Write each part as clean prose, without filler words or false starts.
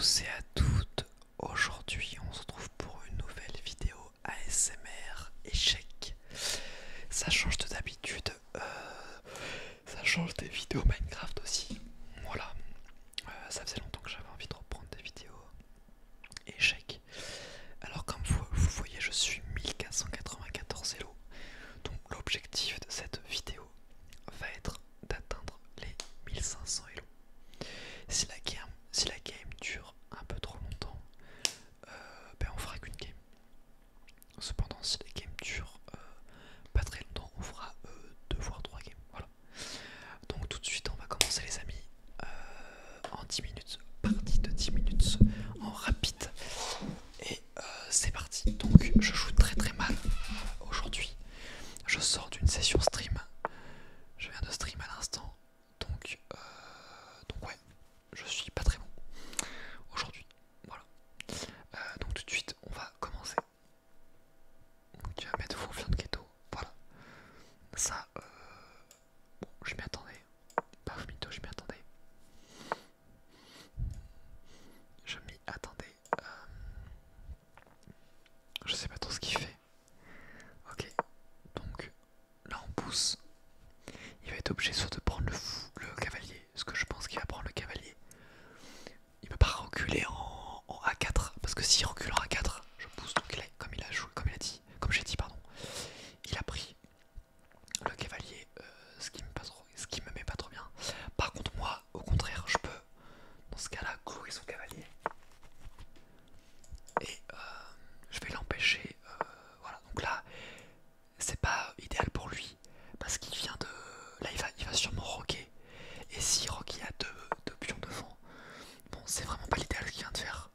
tous et à toutes, aujourd'hui on se retrouve pour une nouvelle vidéo ASMR échec. Ça change de d'habitude, ça change des vidéos Minecraft aussi. Voilà, ça faisait longtemps que j'avais envie de reprendre des vidéos échecs. Alors comme vous voyez, je suis 1494 Elo, donc l'objectif de cette vidéo va être d'atteindre les 1500 Elo. Si la game dure un peu trop longtemps, on fera qu'une game. Cependant, si la game dure pas très longtemps, on fera 2 voire 3 games. Voilà. Donc tout de suite, on va commencer les amis en 10 minutes. Partie de 10 minutes en rapide. Et c'est parti. Donc je joue très très mal aujourd'hui. Je sors d'une session stream. Je viens de stream à l'instant. Donc ouais, je suis pas très bon aujourd'hui. Voilà. Donc tout de suite, on va commencer. Donc, tu vas mettre Fonflin de Ghetto. Voilà. Ça, bon, je m'y attendais. Pas mytho, je m'y attendais. Je m'y attendais. Je sais pas trop ce qu'il fait. Ok. Donc là, on pousse. Il va être obligé soit de prendre le cavalier. Ce que je pense qu'il va prendre le cavalier. Il peut pas reculer en A4. Parce que s'il recule en A4, je pousse. Donc là, comme il a joué, comme j'ai dit, pardon. Il a pris le cavalier, ce qui me met pas trop bien. Par contre, moi, au contraire, je peux, dans ce cas-là, clouer son cavalier. Et je vais l'empêcher. Voilà, donc là, c'est pas idéal pour lui. Parce qu'il vient de. Là, il va sûrement roquer. Et si rock il a deux pions devant, bon, c'est vraiment pas l'idéal ce qu'il vient de faire.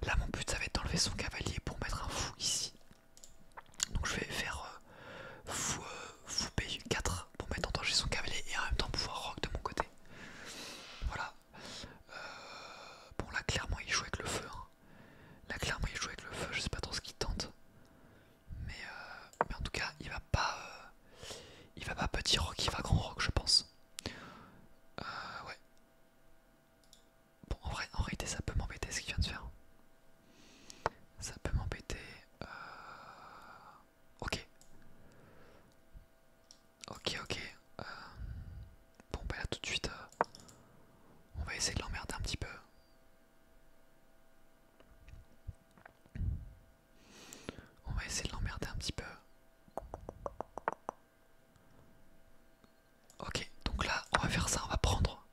Là, mon but, ça va être d'enlever son cavalier pour mettre un fou ici. Donc, je vais faire fou B4 pour mettre en danger son cavalier et en même temps pouvoir rock de mon côté. Voilà. Bon, là, clairement, il joue avec le feu. Hein. Là, clairement, il joue avec le feu. Je sais pas trop ce qu'il tente. Mais en tout cas, il va pas petit rock, il va grand rock, je pense. Ouais. Bon, en réalité, ça peut m'embêter ce qu'il vient de faire. Ça peut m'embêter. Ok. Ok. Bon, bah là, tout de suite, on va essayer de l'emmerder un petit peu. On va essayer de l'emmerder un petit peu. Ok, donc là, on va faire ça, on va prendre.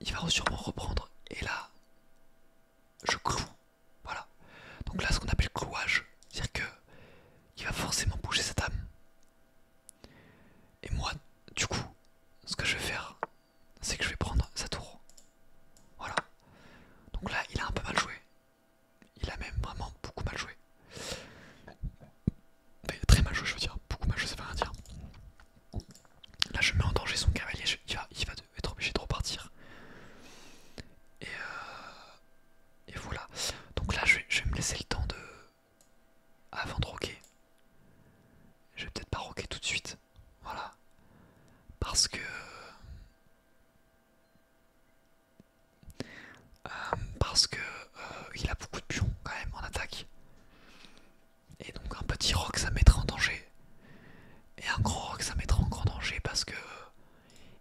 Il va sûrement reprendre. Et là, je cloue. Voilà. Donc là, ce qu'on appelle clouage. C'est-à-dire que il va forcément bouger sa dame. Et moi, du coup, ce que je vais faire, c'est que je vais prendre sa tour. Voilà. Donc là, il a un peu mal joué. Il a même vraiment beaucoup mal joué. Mais très mal joué, je veux dire. Beaucoup mal joué, ça veut rien dire. Là, je mets en danger son cavalier. Il va être obligé de repartir. Et voilà. Donc là, je vais me laisser le temps de... Avant de roquer. Je vais peut-être pas roquer tout de suite. Voilà. Parce que... il a beaucoup de pions quand même en attaque. Et donc un petit rock ça mettrait en danger. Et un grand rock ça mettrait en grand danger parce que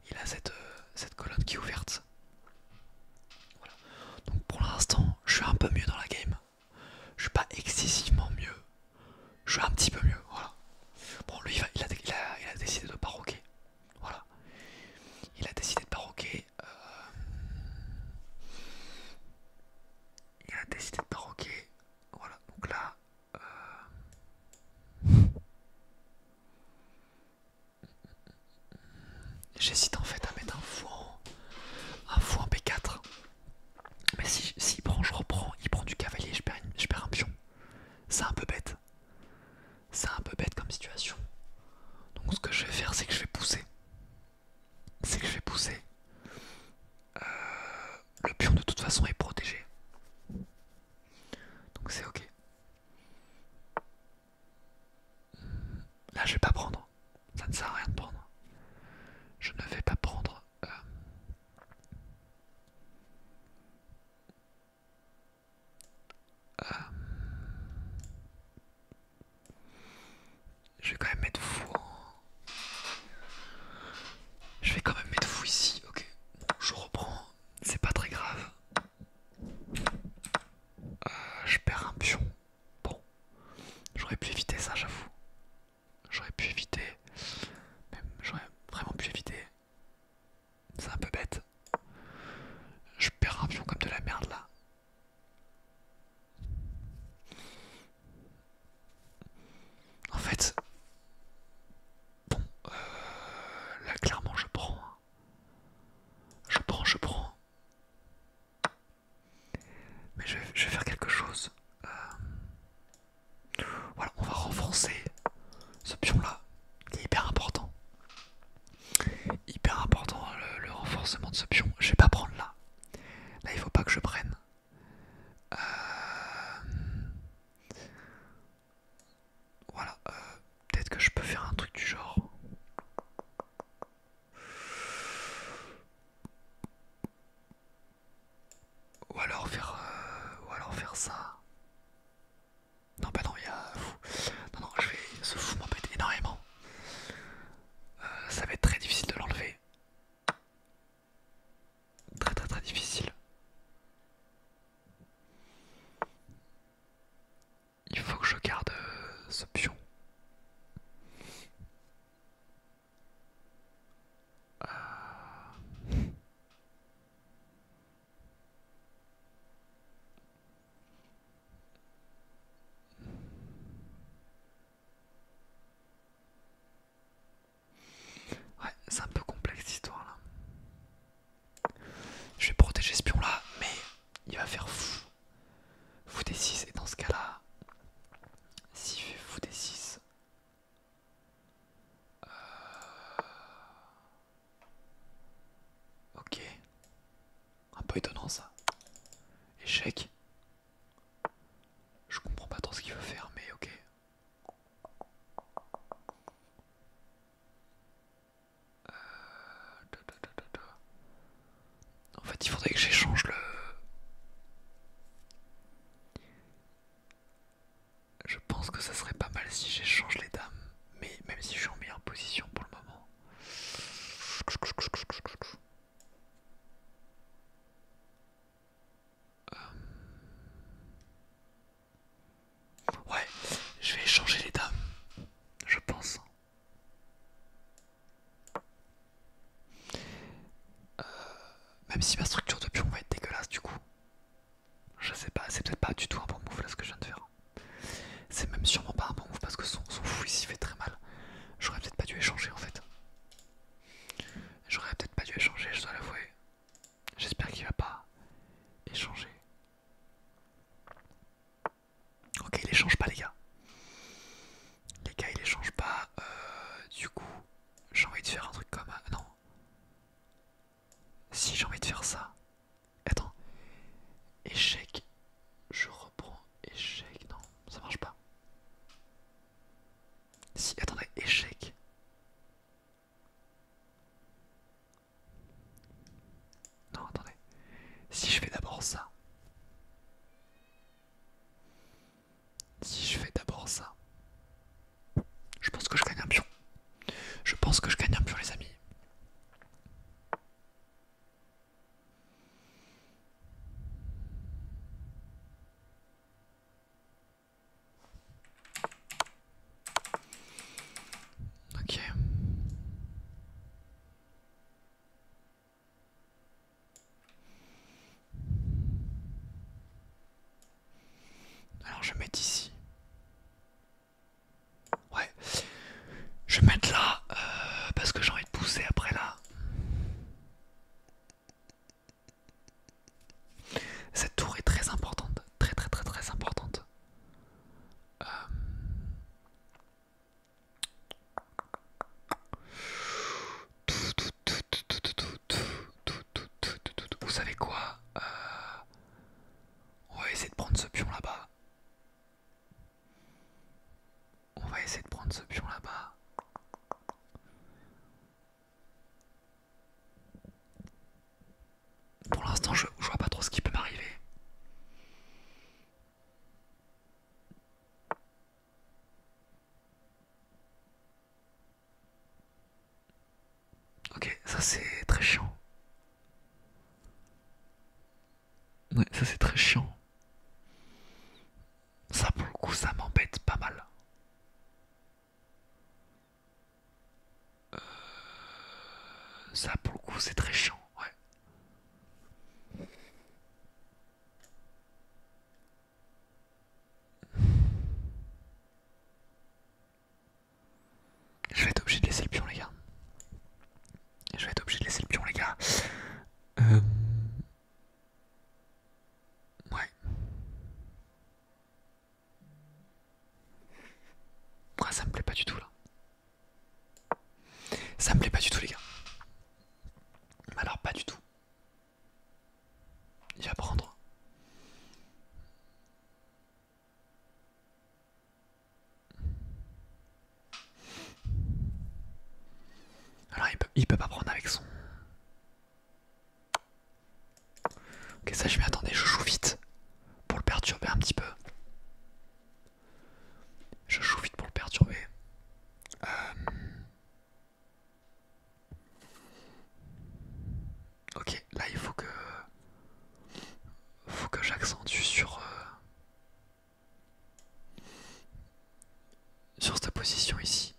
il a cette colonne qui est ouverte. Voilà. Donc pour l'instant, je suis un peu mieux dans la game. Je suis pas excessivement mieux. Je suis un petit peu mieux, voilà. Bon, lui il a décidé de pas roquer. Voilà. Il a décidé de pas roquer. Il a décidé de pas roquer. Voilà, donc là. J'hésite en fait à mettre un fou en B4. Mais s'il prend, je reprends. Il prend du cavalier, je perds un pion. C'est un peu bête. C'est un peu bête comme situation. Donc ce que je vais faire, c'est que je vais pousser. Le pion de toute façon est protégé. Donc c'est ok. Là je vais pas prendre. Ça ne sert à rien de prendre. Je ne vais pas prendre. prendre là. Là, il faut pas que je prenne. Euh, Voilà. Peut-être que je peux faire un truc du genre. Ou alors faire ça. Non, bah non, il y a. Non, non, ce fou m'embête énormément. Ça va être très difficile de l'enlever. Très très très difficile. Il faut que je garde ce pion. Ouais, c'est un peu complexe cette histoire là. Je vais protéger ce pion là, mais il va faire fou. Fou des 6 et dans ce cas là, s'il fait fou des 6. Ok. Un peu étonnant ça. Échec. Je comprends pas trop ce qu'il veut faire, mais ok. En fait, il faudrait que j'échange le... Je pense que ça serait pas mal si j'échange les dames. Mais même si je suis en meilleure position pour le moment. Ouais, je vais échanger les dames. Je pense. Même si ma structure de pion va être dégueulasse du coup. Je sais pas, c'est peut-être pas du tout un bon move là ce que je viens de faire. C'est même sûrement pas un bon move parce que son fou ici fait très mal. J'aurais peut-être pas dû échanger en fait. J'aurais peut-être pas dû échanger, je dois l'avouer. J'espère qu'il va pas échanger. Ok, il échange pas les gars. Les gars, il échange pas. Du coup, j'ai envie de faire un truc comme... non. Si, j'ai envie de faire ça. Attends. Échec. Je reprends. Échec. Non, ça marche pas. Si, attendez. Échec. Non, attendez. Si je fais d'abord ça. Si je fais d'abord ça. Je pense que je gagne un pion. Je pense que je gagne un pion, les amis. Ok. Alors je vais mettre ici. Ouais. Je vais mettre là. Parce que j'ai envie de pousser après là. Cette tour est très importante. Très très très très importante. Vous savez quoi? On va essayer de prendre ce pion là-bas. On va essayer de prendre ce pion là-bas. Pour l'instant, je vois pas trop ce qui peut m'arriver. Ok, ça c'est très chiant. Ouais, ça c'est très chiant. Ça pour le coup, ça m'embête pas mal. Ça pour le coup, c'est très chiant. Ouais. Je vais être obligé de laisser le pion, les gars. Je vais être obligé de laisser le pion, les gars. Ouais. Ouais, ça me plaît pas du tout là. Ça me plaît pas du tout, les gars. Alors Il va prendre. Alors il peut pas prendre avec son... Ok, ça je m'y attendais, je joue vite pour le perturber un petit peu. Je joue vite pour le perturber. Ok, là il faut que j'accentue sur cette position ici.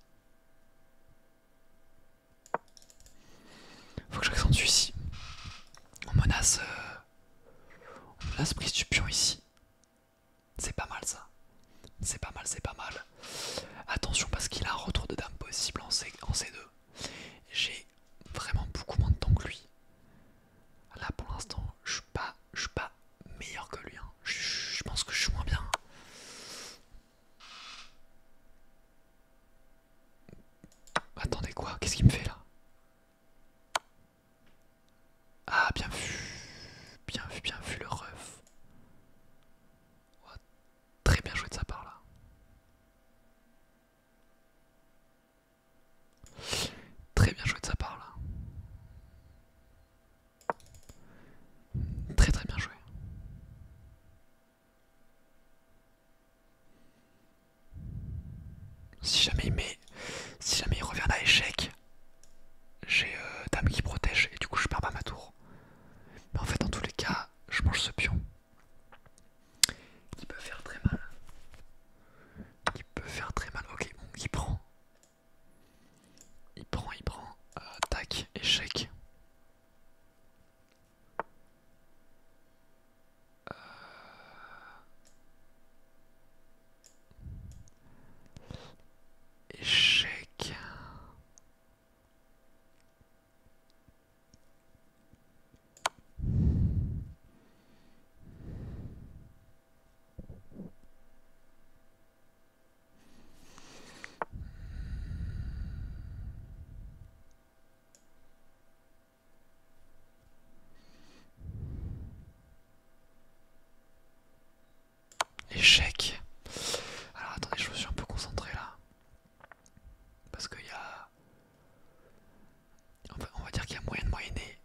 Faut que j'accentue ici. On menace prise du pion ici. C'est pas mal ça. C'est pas mal, c'est pas mal. Attention parce qu'il a un retour de dame possible en C2. J'ai vraiment beaucoup moins de temps que lui. Là pour l'instant, je suis pas meilleur que lui. Hein. Je pense que je suis moins bien. Attendez quoi? Qu'est-ce qu'il me fait là? Ah bien vu. Bien vu le ref. Oh, très bien joué de sa part là. Très bien joué de sa part là. Très très bien joué. Si jamais il revient à échec, j'ai dame qui protège et du coup je perds pas ma tour. Mais en fait dans tous les cas, je mange ce pion. Qui peut faire très mal. Ok, bon, il prend. Tac, échec. Échec. Échec. Alors attendez, je me suis un peu concentré là. Parce qu'il y a... On va dire qu'il y a moyen de moyenner.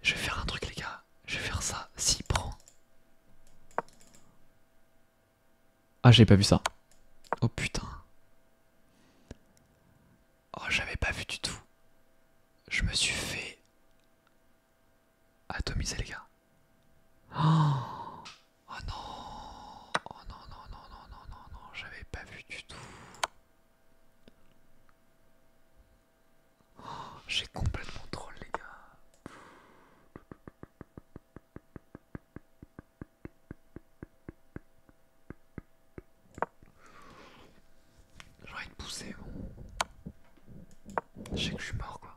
Je vais faire un truc les gars. Je vais faire ça. S'il prend... Ah, j'ai pas vu ça. Oh putain. Oh j'avais pas vu du tout. Je me suis fait atomiser les gars. Oh non. Oh non, non, j'avais pas vu du tout. J'ai complètement troll les gars. J'ai envie de pousser bon. Je sais que je suis mort quoi.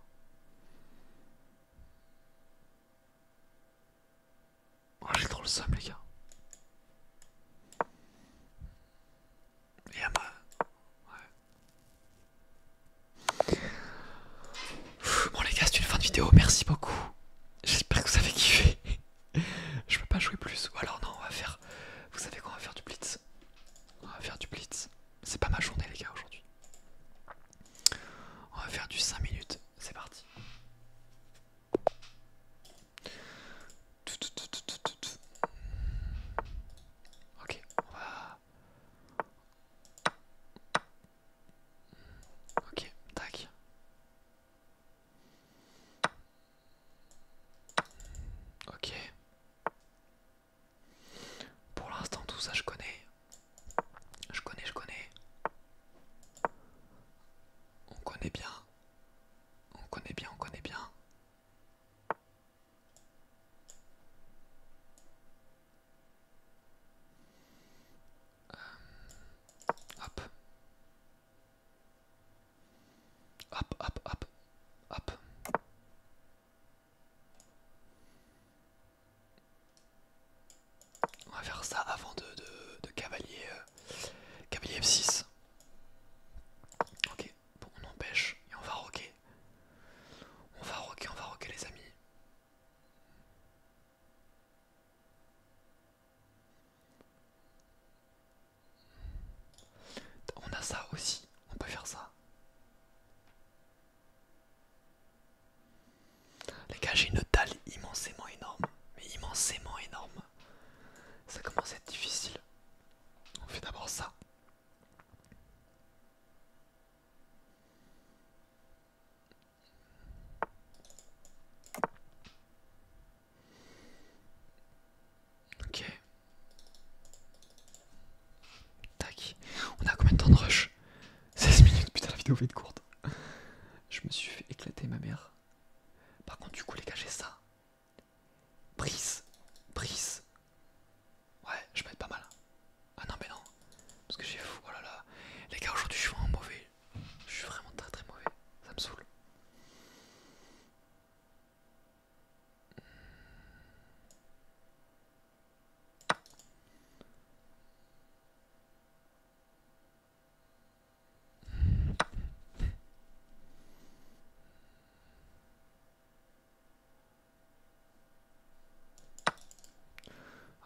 Oh j'ai trop le seum les gars. Et à ma... Bon les gars c'est une fin de vidéo, merci beaucoup. J'espère que vous avez kiffé. Je peux pas jouer plus. Ou alors non on va faire... Vous savez quoi, on va faire du blitz. On va faire du blitz. C'est pas ma journée les gars aujourd'hui. On va faire du 5 minutes. C'est parti. Ok, on va... Ok, tac. Ok. Pour l'instant tout ça je connais. Je connais. On connaît bien. On connaît bien. Hop. Hop. On va faire ça avant de cavalier, cavalier F6. Ok, bon on empêche et on va rocker. On va rocker les amis. ça aussi. On peut faire ça. Les gars, j'ai une dalle immensément énorme. Mais immensément énorme. Ça commence à être difficile. On fait d'abord ça. Ok. Tac. On a combien de temps de rush? 16 minutes, putain la vidéo va être courte. Je me suis fait éclater ma mère. Par contre du coup les gars j'ai ça. Prise. Prise. Ouais, je peux être pas mal. Ah non mais non. Parce que j'ai fou. Oh là là. Les gars aujourd'hui je suis vraiment mauvais. Je suis vraiment très très mauvais. Ça me saoule.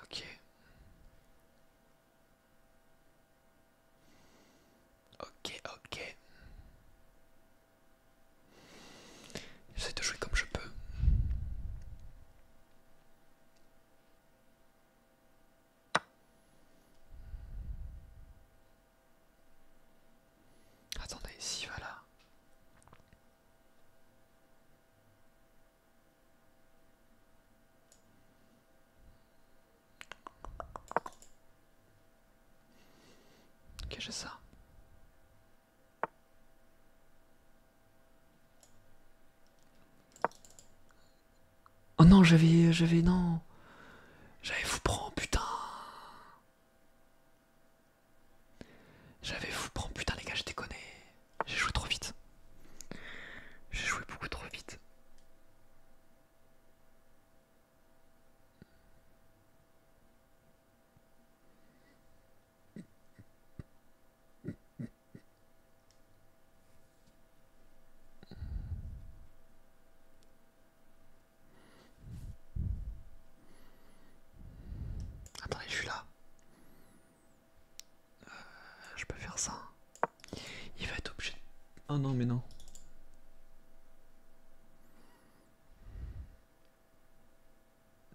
Ok. Ok, ok. J'essaie de jouer comme je peux. Attendez, ici, voilà. Ok, j'ai ça. Oh non, non. J'avais vous prendre, putain. J'avais vous prendre, putain les gars, je déconne. J'ai joué trop vite. J'ai joué beaucoup trop vite. Attendez, je suis là. Je peux faire ça. Il va être obligé. Oh non, mais non.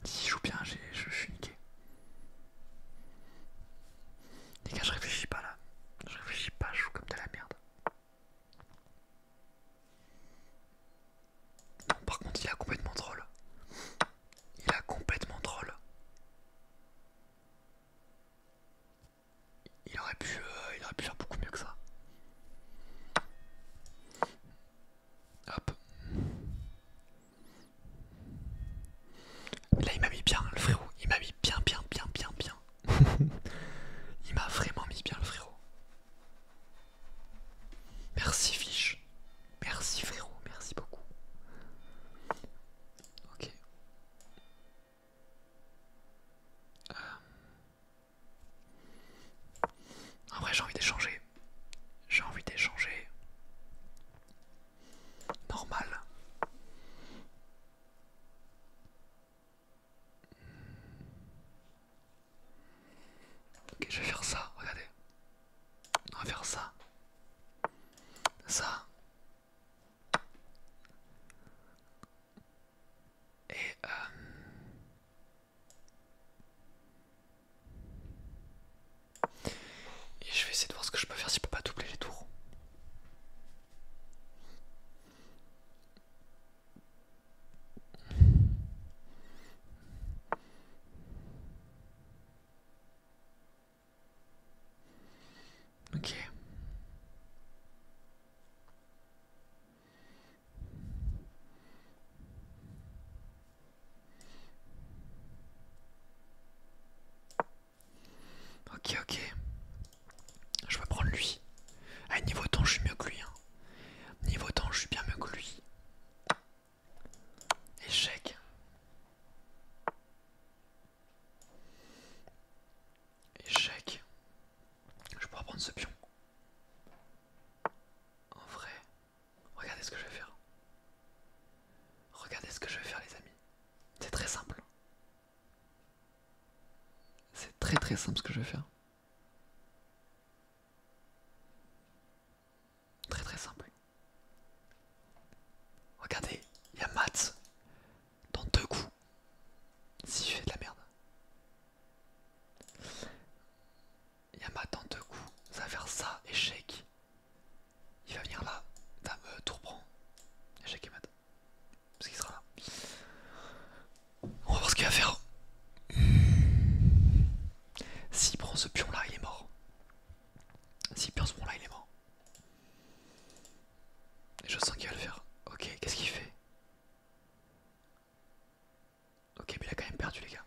S'il joue bien, je suis niqué. Les gars, je réfléchis pas là. Je réfléchis pas, je joue comme de la merde. Non, par contre, il a complètement troll. Il a complètement troll. Il aurait pu faire beaucoup mieux que ça. Hop. Là, il m'a mis bien, le frérot. Il m'a mis bien, bien, bien, bien, bien. Il m'a vraiment mis bien, le frérot. Merci, Fiche. Merci, frérot. Merci beaucoup. Ok. En vrai, j'ai envie d'échanger. J'ai envie d'échanger. Normal. Ok, je vais faire ça. Regardez. On va faire ça. Ça. Et et je vais essayer de voir ce que je peux faire si je peux pas doubler les tours. Ok. Ok, ok. Je vais prendre lui. Ah, niveau temps, je suis mieux que lui. Hein. Niveau temps, je suis bien mieux que lui. Échec. Échec. Je pourrais prendre ce pion. En vrai. Regardez ce que je vais faire. Regardez ce que je vais faire, les amis. C'est très simple. C'est très très simple ce que je vais faire. perdu les gars.